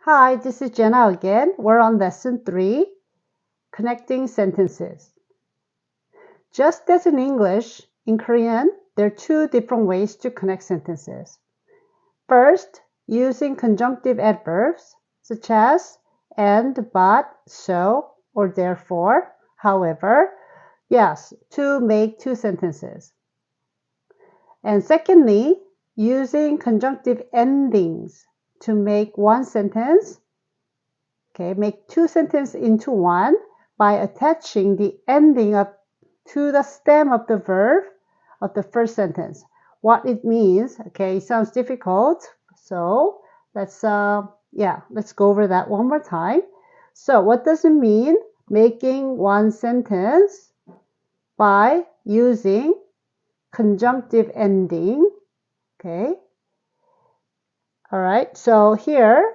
Hi, this is Jenna again. We're on lesson 3, connecting sentences. Just as in English, in Korean, there are two different ways to connect sentences. First, using conjunctive adverbs, such as and, but, so, or therefore, however, yes, to make two sentences. And secondly, using conjunctive endings to make one sentence, make two sentences into one by attaching the ending to the stem of the verb of the first sentence. What it means, it sounds difficult, so let's go over that one more time. So what does it mean making one sentence by using conjunctive ending? Okay. All right. So here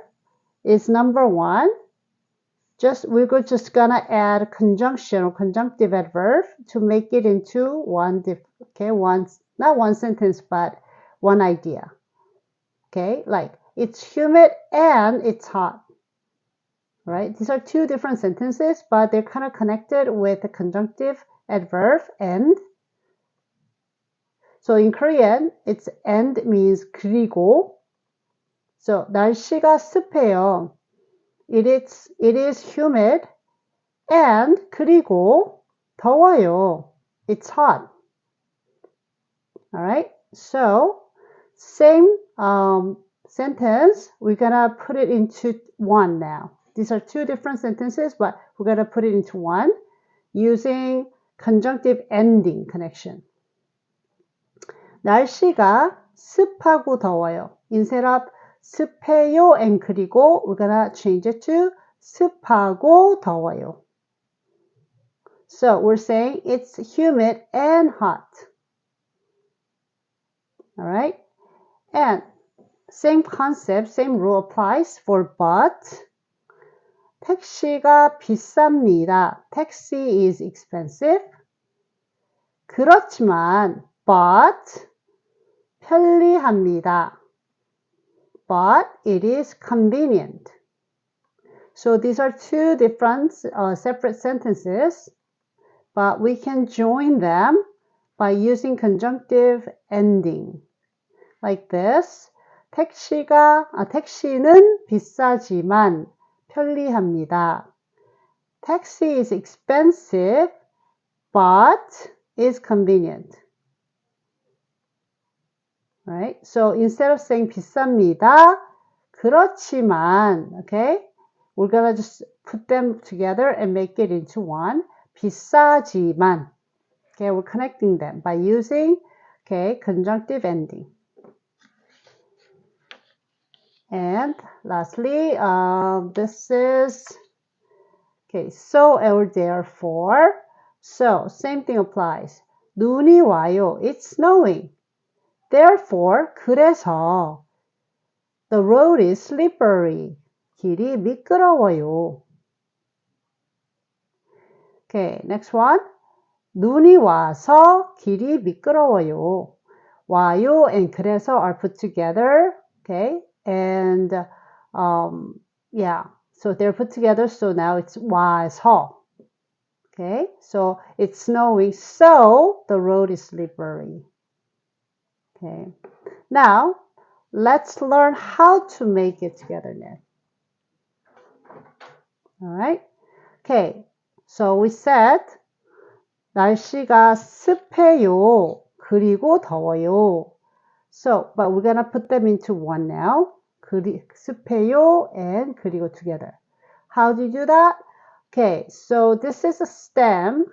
is number 1. We're just gonna add conjunction or conjunctive adverb to make it into not one sentence, but one idea. Okay, like it's humid and it's hot. Right? These are two different sentences, but they're kind of connected with the conjunctive adverb and. So in Korean, it's and means 그리고. So 날씨가 습해요. It is humid and 그리고 더워요. It's hot. All right. So same sentence. We're gonna put it into one now. These are two different sentences, but we're gonna put it into one using conjunctive ending connection. 날씨가 습하고 더워요. Instead of 습해요 and 그리고 we're gonna change it to 습하고 더워요. So we're saying it's humid and hot. All right. And same concept, same rule applies for but. 택시가 비쌉니다. Taxi is expensive. 그렇지만 but 편리합니다. But it is convenient. So these are two different separate sentences, but we can join them by using conjunctive ending. Like this. 택시는 비싸지만 편리합니다. Taxi is expensive, but is convenient. Right? So instead of saying 비쌉니다, 그렇지만, we're gonna just put them together and make it into one. 비싸지만. We're connecting them by using, conjunctive ending. And lastly, this is, so or therefore. So, same thing applies. 눈이 와요. It's snowing. Therefore, 그래서 the road is slippery. 길이 미끄러워요. Next one. 눈이 와서 길이 미끄러워요. 와요 and 그래서 are put together. And so they're put together, so now it's 와서. So it's snowing, so the road is slippery. Now let's learn how to make it together now. All right. So we said 날씨가 습해요. 그리고 더워요. So, but we're gonna put them into one now. 습해요 and 그리고 together. How do you do that? So this is a stem.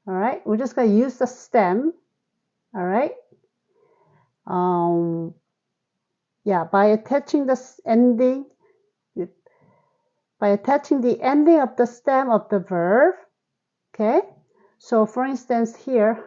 All right, we're just gonna use the stem. All right. By attaching the ending, the ending of the stem of the verb. So for instance here,